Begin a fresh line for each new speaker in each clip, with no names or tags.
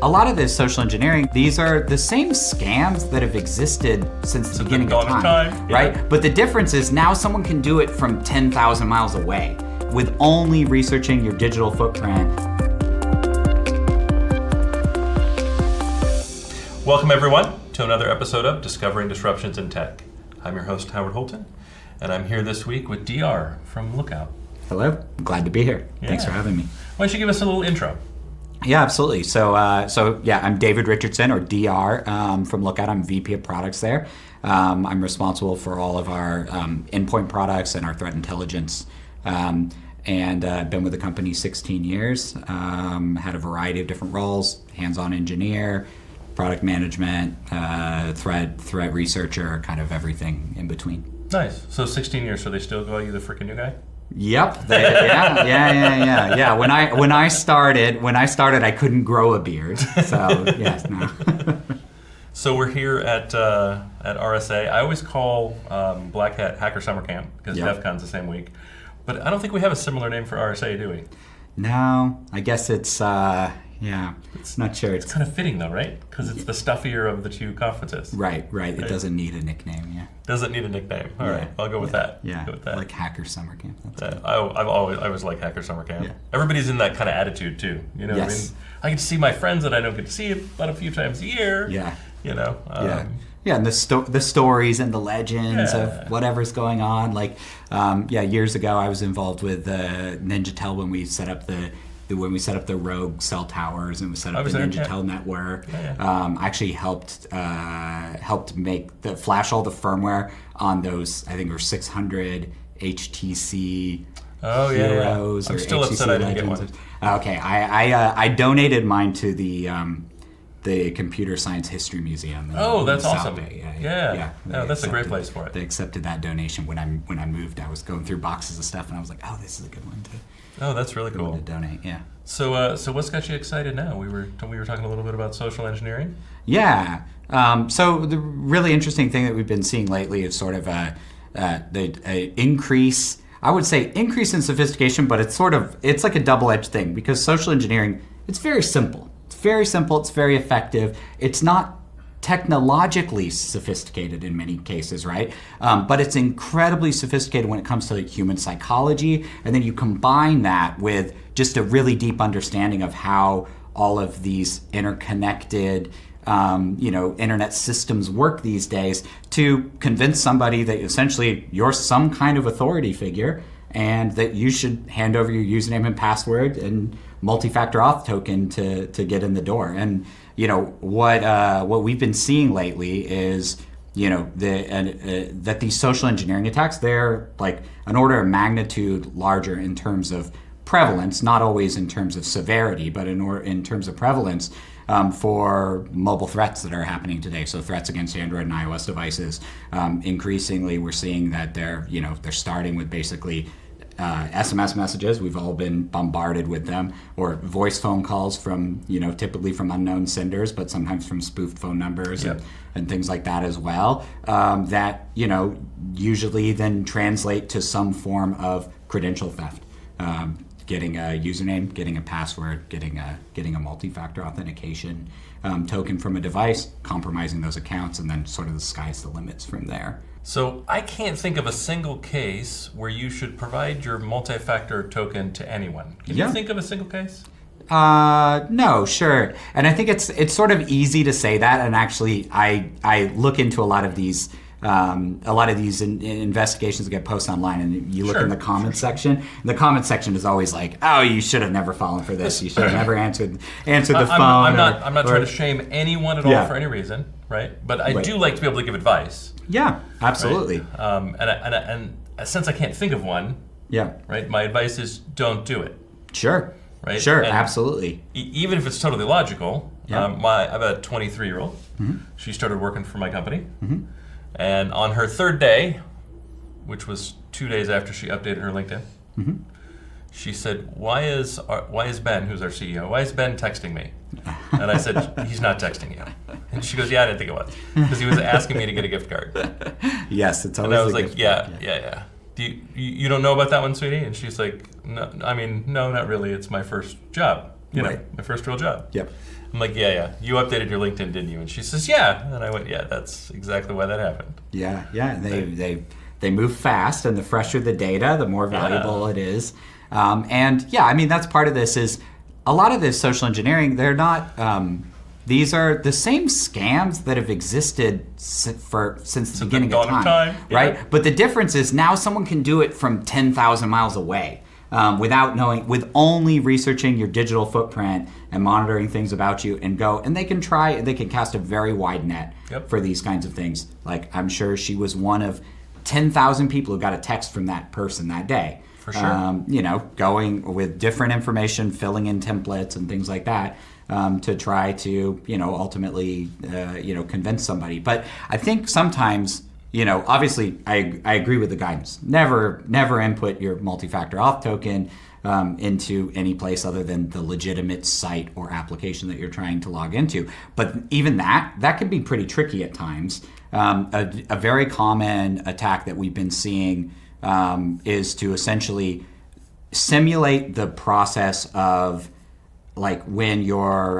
A lot of this social engineering, these are the same scams that have existed since the beginning of time, right? Yeah. But the difference is now someone can do it from 10,000 miles away with only researching your digital footprint.
Welcome everyone to another episode of Discovering Disruptions in Tech. I'm your host, Howard Holton, and I'm here this week with DR from Lookout.
Hello, I'm glad to be here. Yeah. Thanks for having me.
Why don't you give us a little intro?
Yeah, absolutely. So I'm David Richardson, or DR, from Lookout. I'm VP of products there. I'm responsible for all of our endpoint products and our threat intelligence. And I've been with the company 16 years. Had a variety of different roles: hands-on engineer, product management, threat researcher, kind of everything in between.
Nice. So 16 years. So they still call you the freaking new guy?
Yep. Yeah. When I started, I couldn't grow a beard. So yes, no.
So we're here at RSA. I always call Black Hat Hacker Summer Camp because DEF CON's the same week. But I don't think we have a similar name for RSA, do we?
No. I guess it's it's not sure.
It's kind of fitting though, right? Because it's the stuffier of the two conferences.
Right. It doesn't need a nickname, yeah.
Doesn't need a nickname. All right, I'll go with that.
Yeah,
go with that.
Like Hacker Summer Camp.
I always like Hacker Summer Camp. Yeah. Everybody's in that kind of attitude too. You know,
yes.
I mean, I get to see my friends that I don't get to see about a few times a year.
Yeah.
You know.
And the stories and the legends of whatever's going on. Like, years ago I was involved with NinjaTel when we set up the Rogue cell towers and we set up the NinjaTel network. Actually helped make flash all the firmware on those. I think there were 600 HTC Heroes.
I'm
or
still
HTC
upset I didn't get one.
Okay, I donated mine to the Computer Science History Museum.
Oh, that's awesome!
Yeah.
No, that's a great place for it.
They accepted that donation when I moved. I was going through boxes of stuff and I was like, oh, this is a good one to.
Oh, that's really cool.
To donate, yeah.
So what's got you excited now? We were talking a little bit about social engineering.
Yeah. So the really interesting thing that we've been seeing lately is sort of the increase. I would say increase in sophistication, but it's like a double-edged thing because social engineering, it's very simple. It's very effective. It's not technologically sophisticated in many cases, right? But it's incredibly sophisticated when it comes to human psychology, and then you combine that with just a really deep understanding of how all of these interconnected internet systems work these days to convince somebody that essentially you're some kind of authority figure and that you should hand over your username and password and multi-factor auth token to get in the door. And what we've been seeing lately is that these social engineering attacks, they're like an order of magnitude larger in terms of prevalence, not always in terms of severity, but in terms of prevalence for mobile threats that are happening today. So threats against Android and iOS devices. Increasingly, we're seeing that they're starting with basically SMS messages. We've all been bombarded with them, or voice phone calls from, typically from unknown senders, but sometimes from spoofed phone numbers and things like that as well. That, usually then translate to some form of credential theft. Getting a username, getting a password, getting a multi-factor authentication token from a device, compromising those accounts, and then sort of the sky's the limits from there.
So I can't think of a single case where you should provide your multi-factor token to anyone. Can you think of a single case?
No, sure. And I think it's sort of easy to say that. And actually, I look into a lot of these investigations that get posted online, and you look in the comments section. The comments section is always like, "Oh, you should have never fallen for this. You should have never answered the phone."
I'm not trying to shame anyone at all for any reason, right? But I do like to be able to give advice.
Yeah, absolutely.
Right? And since I can't think of one, right, my advice is don't do it.
Sure.
Right.
Sure.
And
absolutely.
Even if it's totally logical, I have a 23-year-old.
Mm-hmm.
She started working for my company.
Mm-hmm.
And on her third day, which was 2 days after she updated her LinkedIn, she said, why is Ben, who's our CEO, why is Ben texting me? And I said, he's not texting you. And she goes, yeah, I didn't think it was. Because he was asking me to get a gift card.
Yes, it's always
And I was
a
like,
gift
yeah.
card,
You don't know about that one, sweetie? And she's like, no, not really. It's my first job. My first real job.
Yep.
I'm like, yeah. You updated your LinkedIn, didn't you? And she says, yeah. And I went, yeah, that's exactly why that happened.
Yeah. They move fast, and the fresher the data, the more valuable it is. And yeah, I mean, that's part of this is a lot of this social engineering, they're not, these are the same scams that have existed since the beginning of time. Right? Yeah. But the difference is now someone can do it from 10,000 miles away. Without knowing, with only researching your digital footprint and monitoring things about you, and they can cast a very wide net for these kinds of things. Like, I'm sure she was one of 10,000 people who got a text from that person that day.
For sure.
Going with different information, filling in templates and things like that, to try to, ultimately, convince somebody. But I think sometimes, obviously, I agree with the guidance. Never input your multi-factor auth token into any place other than the legitimate site or application that you're trying to log into. But even that can be pretty tricky at times. A very common attack that we've been seeing is to essentially simulate the process of, like, when your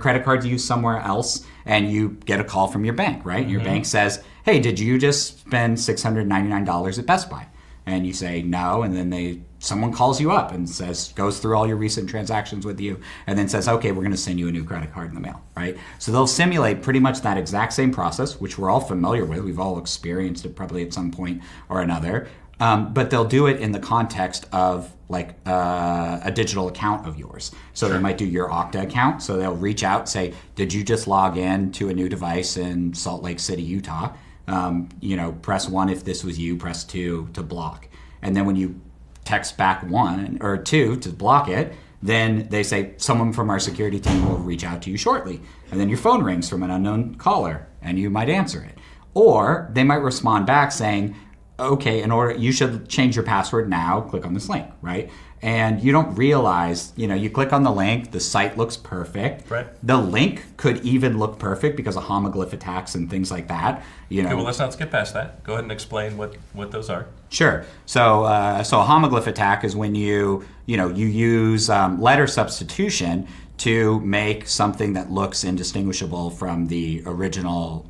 credit card's used somewhere else and you get a call from your bank, right? Mm-hmm. Your bank says, hey, did you just spend $699 at Best Buy? And you say no, and then someone calls you up and goes through all your recent transactions with you, and then says, okay, we're going to send you a new credit card in the mail, right? So they'll simulate pretty much that exact same process, which we're all familiar with. We've all experienced it probably at some point or another. But they'll do it in the context of, like, a digital account of yours. So They might do your Okta account. So they'll reach out, say, did you just log in to a new device in Salt Lake City, Utah? Press 1 if this was you, press 2 to block. And then when you text back 1 or 2 to block it, then they say someone from our security team will reach out to you shortly. And then your phone rings from an unknown caller and you might answer it. Or they might respond back saying, okay, you should change your password now, click on this link, right? And you don't realize, you click on the link, the site looks perfect.
Right.
The link could even look perfect because of homoglyph attacks and things like that.
Okay, well, let's not skip past that. Go ahead and explain what those are.
Sure. So a homoglyph attack is when you use letter substitution to make something that looks indistinguishable from the original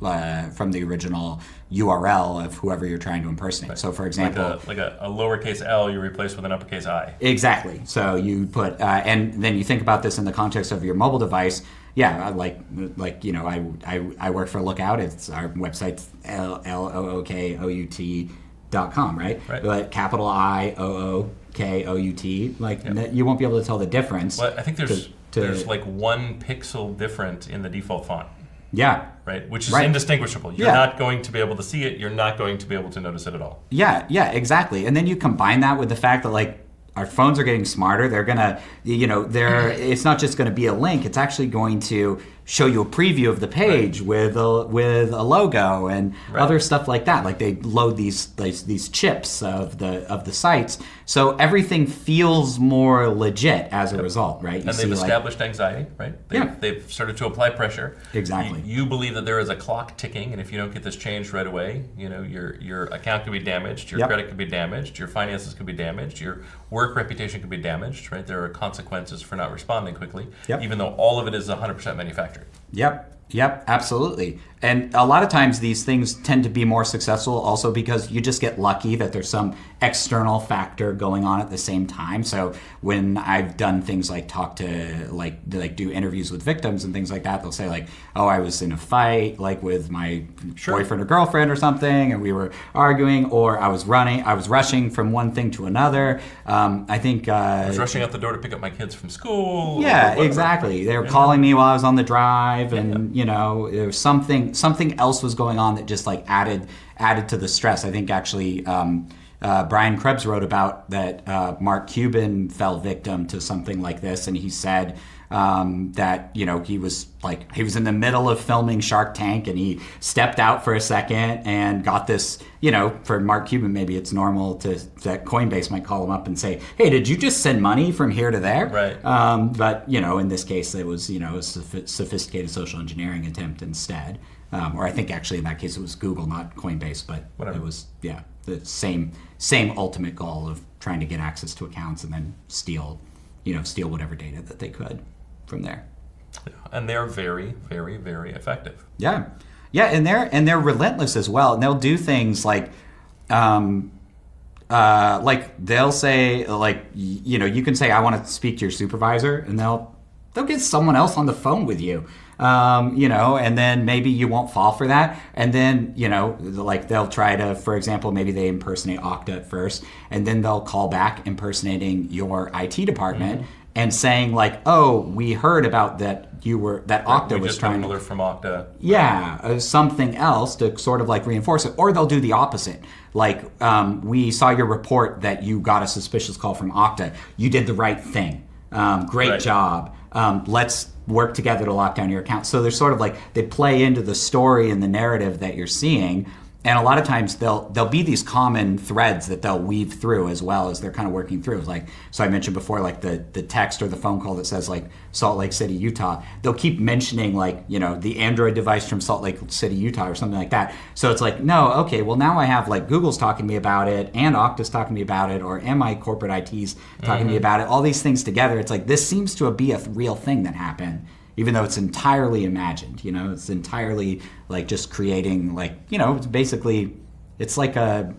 URL of whoever you're trying to impersonate. Right. So, for example,
like a lowercase L you replace with an uppercase I.
Exactly. So you put and then you think about this in the context of your mobile device. Yeah, I work for Lookout. It's our website's LOOKOUT.com, right? But capital IOOKOUT, you won't be able to tell the difference.
Well, I think there's like 1 pixel different in the default font.
Yeah.
Right? Which is indistinguishable. You're not going to be able to see it. You're not going to be able to notice it at all.
Yeah, exactly. And then you combine that with the fact that, like, our phones are getting smarter. They're going to, it's not just going to be a link. It's actually going to show you a preview of the page with a logo and other stuff like that. Like, they load these chips of the sites. So everything feels more legit as a result, right?
And they've established anxiety, right? They've started to apply pressure.
Exactly.
You believe that there is a clock ticking, and if you don't get this changed right away, your account could be damaged, your credit could be damaged, your finances could be damaged, your work reputation could be damaged, right? There are consequences for not responding quickly, even though all of it is 100% manufactured.
Yep, absolutely. And a lot of times these things tend to be more successful also because you just get lucky that there's some external factor going on at the same time. So when I've done things like do interviews with victims and things like that, they'll say, like, oh, I was in a fight, like, with my boyfriend or girlfriend or something, and we were arguing, or I was rushing from one thing to another. I think
I was rushing out the door to pick up my kids from school.
Yeah, exactly. They were calling me while I was on the drive, and there was something else was going on that just, like, added to the stress. I think actually Brian Krebs wrote about that Mark Cuban fell victim to something like this, and he said that he was in the middle of filming Shark Tank, and he stepped out for a second and got this. For Mark Cuban, maybe it's normal that Coinbase might call him up and say, "Hey, did you just send money from here to there?"
Right.
But in this case, it was a sophisticated social engineering attempt instead. Or I think actually in that case it was Google, not Coinbase, but It was the same ultimate goal of trying to get access to accounts and then steal whatever data that they could from there.
and they're very, very, very effective.
Yeah, yeah, and they're relentless as well, and they'll do things like they'll say, like, you can say, I want to speak to your supervisor, and they'll get someone else on the phone with you, and then maybe you won't fall for that, and then like they'll try to, for example, maybe they impersonate Okta at first, and then they'll call back impersonating your IT department. Mm-hmm. And saying like, oh, we heard about that Okta was trying to
from Okta.
Yeah, something else to sort of like reinforce it. Or they'll do the opposite. Like, we saw your report that you got a suspicious call from Okta. You did the right thing. Great job. Let's work together to lock down your account. So they're sort of like, they play into the story and the narrative that you're seeing. And a lot of times there'll be these common threads that they'll weave through as well as they're kind of working through. Like, so I mentioned before, like the text or the phone call that says like Salt Lake City, Utah. They'll keep mentioning like, the Android device from Salt Lake City, Utah or something like that. So it's like, no, okay, well now I have like Google's talking to me about it and Okta's talking to me about it, or MI Corporate IT's talking to me about it. All these things together, it's like, this seems to be a real thing that happened. Even though it's entirely imagined, it's entirely like just creating like, it's basically, it's like a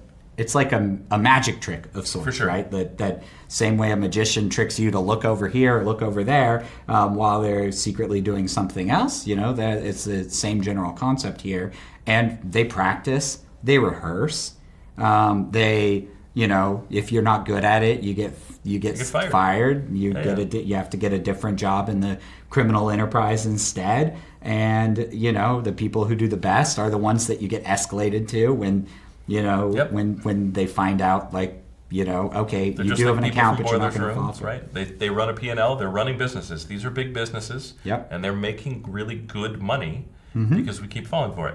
magic trick of sorts,
sure.
Right? That same way a magician tricks you to look over here or look over there while they're secretly doing something else, that it's the same general concept here. And they practice, they rehearse, if you're not good at it, you get fired. You have to get a different job in the criminal enterprise instead. And the people who do the best are the ones that you get escalated to when when they find out like okay,
they're
you do have an account, but you're not going to fall for it.
Right? They run a P&L. They're running businesses. These are big businesses.
Yep.
And they're making really good money because we keep falling for it.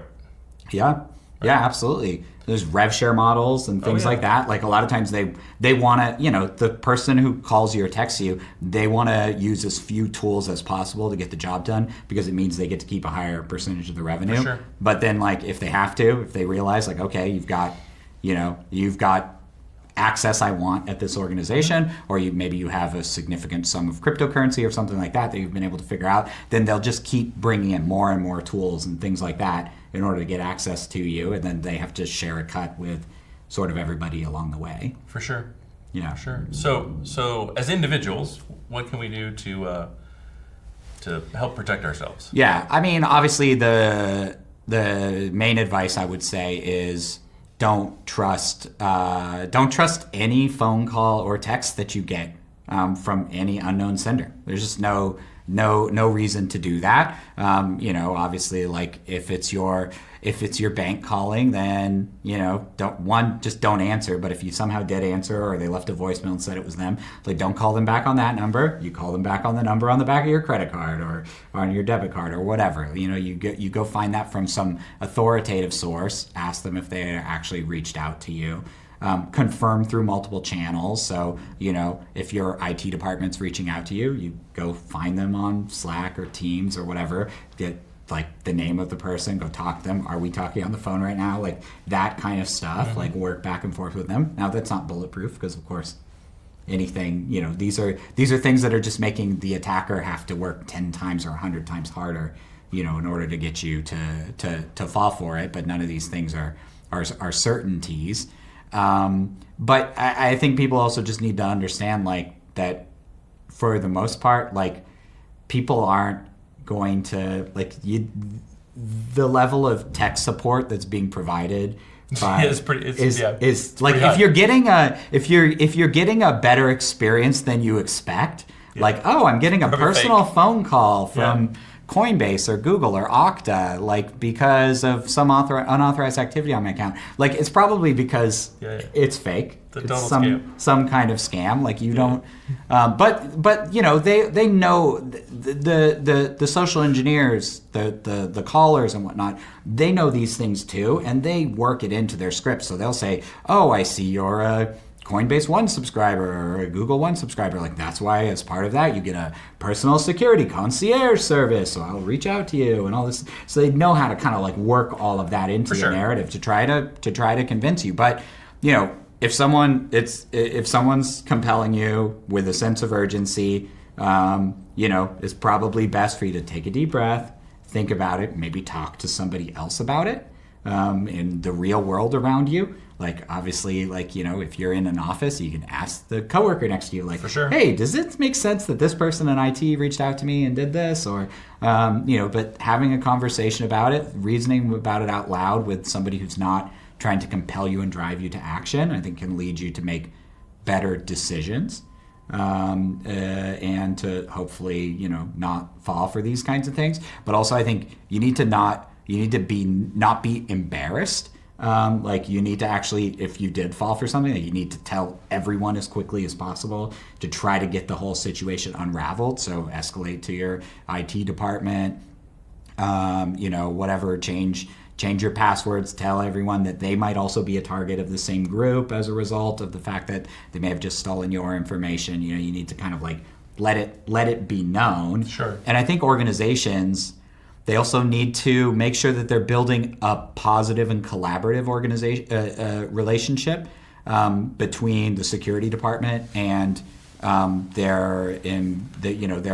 Yeah. Right. Yeah, absolutely. There's rev share models and things like that. Like a lot of times they want to, the person who calls you or texts you, they want to use as few tools as possible to get the job done because it means they get to keep a higher percentage of the revenue.
For sure.
But then like if they realize like, okay, you've got access I want at this organization, or maybe you have a significant sum of cryptocurrency or something like that you've been able to figure out, then they'll just keep bringing in more and more tools and things like that in order to get access to you, and then they have to share a cut with sort of everybody along the way.
For sure.
Yeah.
For sure. So as individuals, what can we do to help protect ourselves?
Yeah, I mean, obviously the main advice I would say is don't trust any phone call or text that you get from any unknown sender. There's just no reason to do that. Obviously, like if it's your bank calling, then don't answer. But if you somehow did answer, or they left a voicemail and said it was them, like don't call them back on that number. You call them back on the number on the back of your credit card or on your debit card or whatever. You go find that from some authoritative source. Ask them if they actually reached out to you. Confirm through multiple channels. So, if your IT department's reaching out to you, you go find them on Slack or Teams or whatever, get like the name of the person, go talk to them. Are we talking on the phone right now? Like that kind of stuff, like work back and forth with them. Now that's not bulletproof because of course anything, these are things that are just making the attacker have to work 10 times or 100 times harder, in order to get you to fall for it. But none of these things are certainties. But I think people also just need to understand like that for the most part, like people aren't going to the level of tech support that's being provided is like if you're getting a better experience than you expect, like, oh, I'm getting a personal phone call from Coinbase or Google or Okta, like because of some unauthorized activity on my account. Like it's probably because it's fake. It's some kind of scam. Like you don't. But they know the social engineers, the callers and whatnot. They know these things too, and they work it into their scripts. So they'll say, "Oh, I see you're a Coinbase One subscriber or a Google One subscriber. Like that's why as part of that you get a personal security concierge service. So I'll reach out to you and all this." So they know how to kind of like work all of that into the narrative to try to convince you. But if someone's compelling you with a sense of urgency, it's probably best for you to take a deep breath, think about it, maybe talk to somebody else about it in the real world around you. Like, obviously, like, if you're in an office, you can ask the coworker next to you, like,
For sure.
hey, does it make sense that this person in IT reached out to me and did this? Or, but having a conversation about it, reasoning about it out loud with somebody who's not trying to compel you and drive you to action, I think can lead you to make better decisions and to hopefully, not fall for these kinds of things. But also, I think you need to not be embarrassed. Like, you need to actually, if you did fall for something, you need to tell everyone as quickly as possible to try to get the whole situation unraveled. So escalate to your IT department, whatever, change your passwords, tell everyone that they might also be a target of the same group as a result of the fact that they may have just stolen your information. You need to kind of like let it be known.
Sure.
And I think organizations, they also need to make sure that they're building a positive and collaborative relationship between the security department and their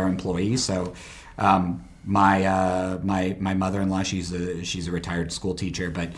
employees. So my mother-in-law, she's a retired school teacher, but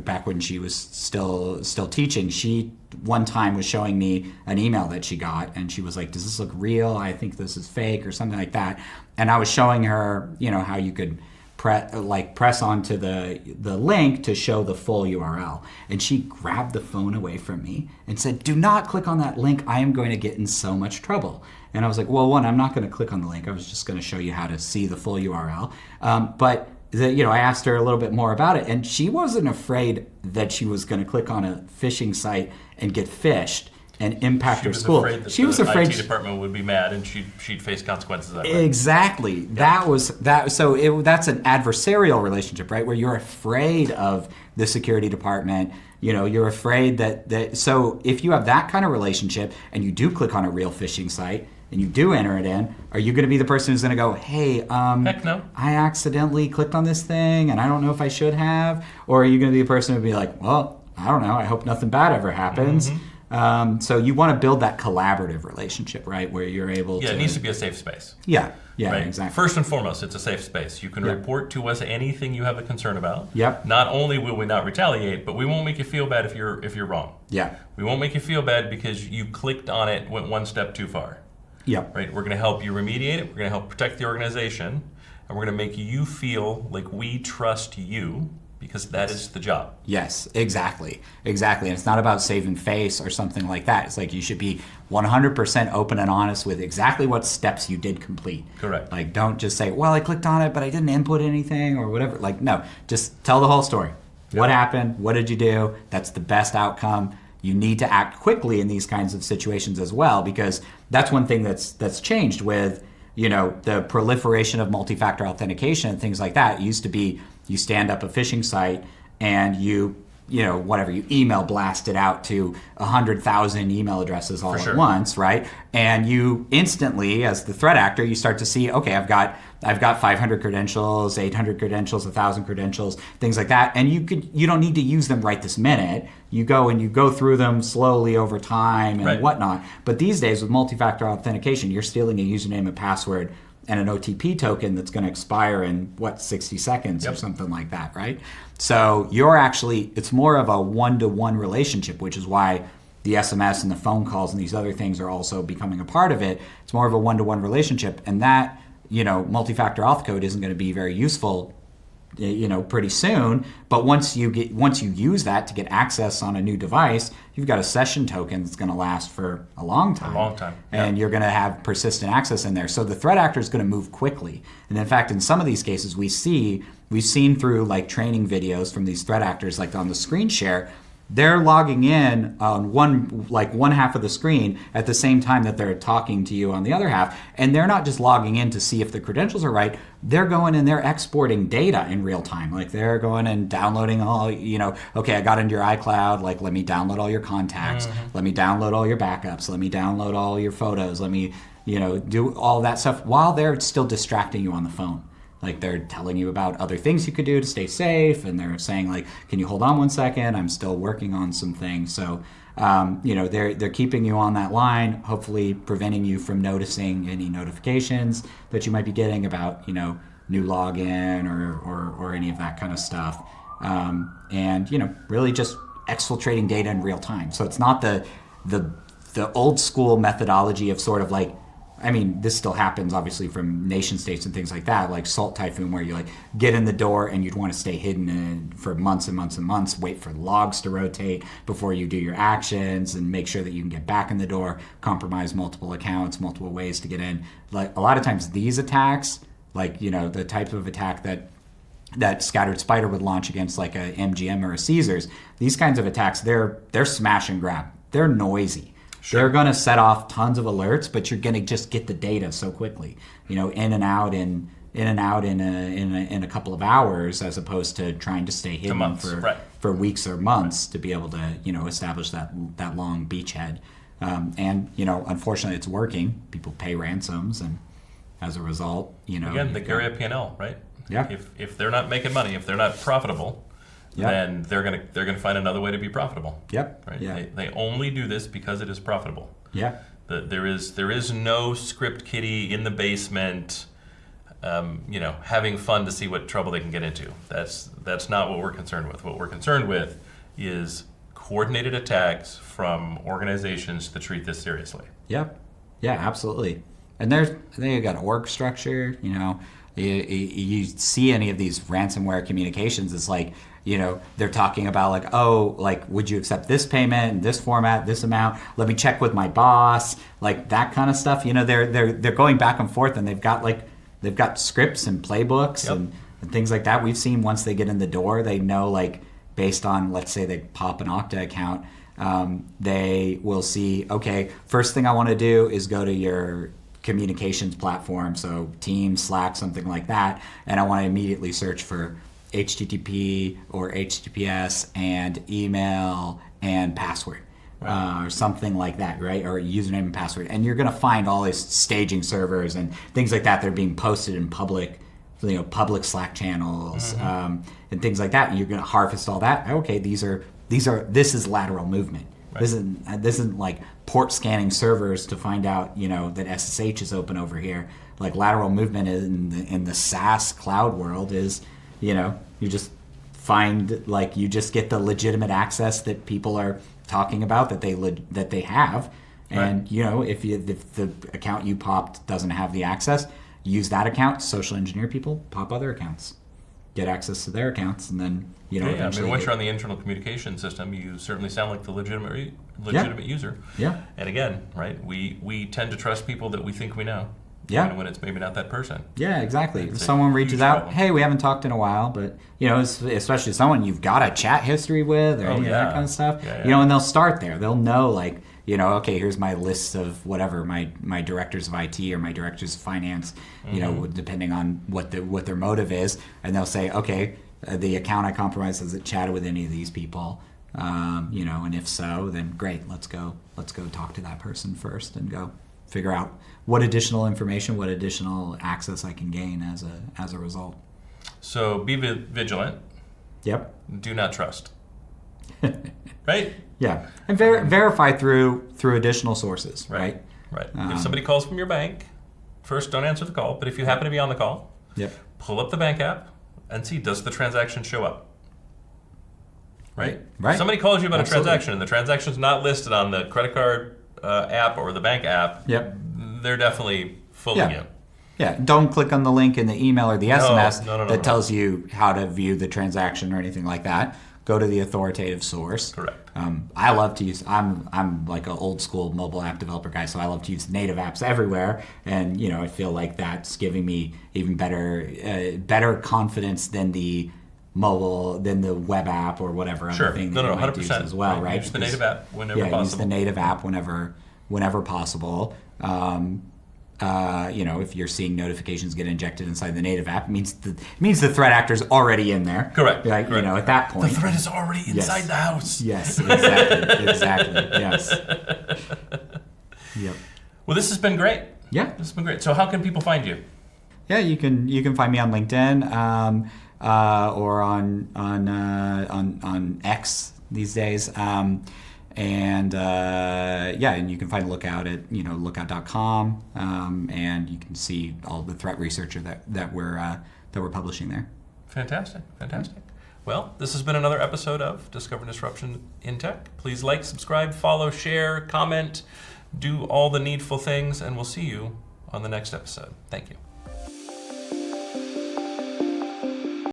back when she was still teaching, she one time was showing me an email that she got, and she was like, does this look real? I think this is fake, or something like that. And I was showing her, how you could press onto the link to show the full URL. And she grabbed the phone away from me and said, do not click on that link. I am going to get in so much trouble. And I was like, well, one, I'm not going to click on the link. I was just going to show you how to see the full URL. But I asked her a little bit more about it, and she wasn't afraid that she was going to click on a phishing site and get phished and impact her school.
She was afraid the IT department would be mad and she'd face consequences of that.
Exactly. Yeah. That's an adversarial relationship, right? Where you're afraid of the security department. You're afraid that. So if you have that kind of relationship and you do click on a real phishing site and you do enter it in, are you going to be the person who's going to go, hey,
heck no,
I accidentally clicked on this thing and I don't know if I should have? Or are you going to be the person who would be like, well, I don't know, I hope nothing bad ever happens? Mm-hmm. So you want to build that collaborative relationship, right, where you're able to...
Yeah, it needs to be a safe space.
Yeah,
right?
Exactly.
First and foremost, it's a safe space. You can report to us anything you have a concern about.
Yep.
Not only will we not retaliate, but we won't make you feel bad if you're wrong.
Yeah.
We won't make you feel bad because you clicked on it, went one step too far.
Yep.
Right? We're going to help you remediate it. We're going to help protect the organization. And we're going to make you feel like we trust you, because that is the job.
Yes, exactly. And it's not about saving face or something like that. It's like you should be 100% open and honest with exactly what steps you did complete.
Correct.
Like, don't just say, well, I clicked on it, but I didn't input anything or whatever. Like, no, just tell the whole story. Yep. What happened? What did you do? That's the best outcome. You need to act quickly in these kinds of situations as well, because that's one thing that's changed with, the proliferation of multi-factor authentication and things like that. It used to be you stand up a phishing site and you email blast it out to 100,000 email addresses all at once, right? And you instantly, as the threat actor, you start to see, okay, I've got 500 credentials, 800 credentials, 1,000 credentials, things like that. And you don't need to use them right this minute. You go through them slowly over time and whatnot. But these days with multi-factor authentication, you're stealing a username and password and an OTP token that's going to expire in 60 seconds or something like that, right? So it's more of a one-to-one relationship, which is why the SMS and the phone calls and these other things are also becoming a part of it. It's more of a one-to-one relationship, and that, multi-factor auth code isn't going to be very useful, pretty soon. But once you use that to get access on a new device, you've got a session token that's going to last for a long time. And you're going to have persistent access in there. So the threat actor is going to move quickly. And in fact, in some of these cases, we've seen through like training videos from these threat actors, like on the screen share, they're logging in on one half of the screen at the same time that they're talking to you on the other half. And they're not just logging in to see if the credentials are right. They're going and they're exporting data in real time. Like they're going and downloading all, okay, I got into your iCloud. Like, let me download all your contacts. Mm-hmm. Let me download all your backups. Let me download all your photos. Let me, do all that stuff while they're still distracting you on the phone. Like they're telling you about other things you could do to stay safe, and they're saying like, can you hold on one second? I'm still working on some things. So They're keeping you on that line, hopefully preventing you from noticing any notifications that you might be getting about, new login or any of that kind of stuff. Really just exfiltrating data in real time. So it's not the old school methodology of sort of like, this still happens obviously from nation states and things like that, like Salt Typhoon, where you like get in the door and you'd want to stay hidden for months and months and months, wait for logs to rotate before you do your actions and make sure that you can get back in the door, compromise multiple accounts, multiple ways to get in. Like a lot of times these attacks, like, the type of attack that Scattered Spider would launch against like a MGM or a Caesars, these kinds of attacks, they're smash and grab. They're noisy. Sure. They're going to set off tons of alerts, but you're going to just get the data so quickly, in and out in a couple of hours, as opposed to trying to stay hidden for weeks or months to be able to, establish that long beachhead. Unfortunately, it's working. People pay ransoms, and as a result,
again, the area P&L, right?
Yeah.
If they're not making money, if they're not profitable, then they're gonna find another way to be profitable.
Yep.
Right.
Yeah.
They only do this because it is profitable.
Yeah.
There is no script kiddie in the basement, having fun to see what trouble they can get into. That's not what we're concerned with. What we're concerned with is coordinated attacks from organizations that treat this seriously.
Yep. Yeah, absolutely. And they've got org structure. You see any of these ransomware communications, it's like, they're talking about like, would you accept this payment in this format, this amount? Let me check with my boss, like that kind of stuff. They're going back and forth, and they've got scripts and playbooks and things like that. We've seen once they get in the door, they know, like, based on, let's say they pop an Okta account, they will see, okay, first thing I want to do is go to your communications platform, so Teams, Slack, something like that, and I want to immediately search for HTTP or HTTPS and email and password, or something like that, right? Or username and password. And you're going to find all these staging servers and things like that that are being posted in public Slack channels, and things like that. And you're going to harvest all that. Okay, this is lateral movement. Right. This isn't like port scanning servers to find out, that SSH is open over here. Like lateral movement in the SaaS cloud world is, you just find, like, you just get the legitimate access that people are talking about that they have, and if the account you popped doesn't have the access, use that account, social engineer people, pop other accounts, get access to their accounts, and then eventually.
Once you're on the internal communication system, you certainly sound like the legitimate user.
Yeah.
And again, right, we tend to trust people that we think we know.
Yeah.
When it's maybe not that person.
Yeah, exactly. If someone reaches out, problem. Hey, we haven't talked in a while, but especially someone you've got a chat history with or any of that kind of stuff. Yeah. And they'll start there. They'll know, like, okay, here's my list of whatever, my directors of IT or my directors of finance, depending on what their motive is, and they'll say, okay, the account I compromised, has it chatted with any of these people? And if so, then great, let's go talk to that person first and go figure out what additional information, what additional access I can gain as a result.
So be vigilant.
Yep.
Do not trust. Right?
Yeah. And verify through additional sources, right?
Right. If somebody calls from your bank, first don't answer the call, but if you happen to be on the call, pull up the bank app and see, does the transaction show up? Right? If somebody calls you about a transaction and the transaction's not listed on the credit card app or the bank app, they're definitely fooling you.
Yeah, don't click on the link in the email or the SMS
that
tells you how to view the transaction or anything like that. Go to the authoritative source.
Correct.
I love to use. I'm like an old school mobile app developer guy, so I love to use native apps everywhere, and I feel like that's giving me even better confidence than the web app or whatever other thing that you might use as well, right?
Use the native app whenever possible.
Use the native app whenever possible. If you're seeing notifications get injected inside the native app, it means the threat actor's already in there.
Correct.
Right?
Correct.
At that point,
the threat is already inside the house.
Yes, exactly. Yes. Yep.
Well, this has been great.
Yeah,
this has been great. So, how can people find you?
Yeah, you can find me on LinkedIn or on X these days. And and you can find Lookout at lookout.com, and you can see all the threat research that we're publishing there.
Fantastic. Well, this has been another episode of Discover Disruption in Tech. Please like, subscribe, follow, share, comment, do all the needful things, and we'll see you on the next episode. Thank you.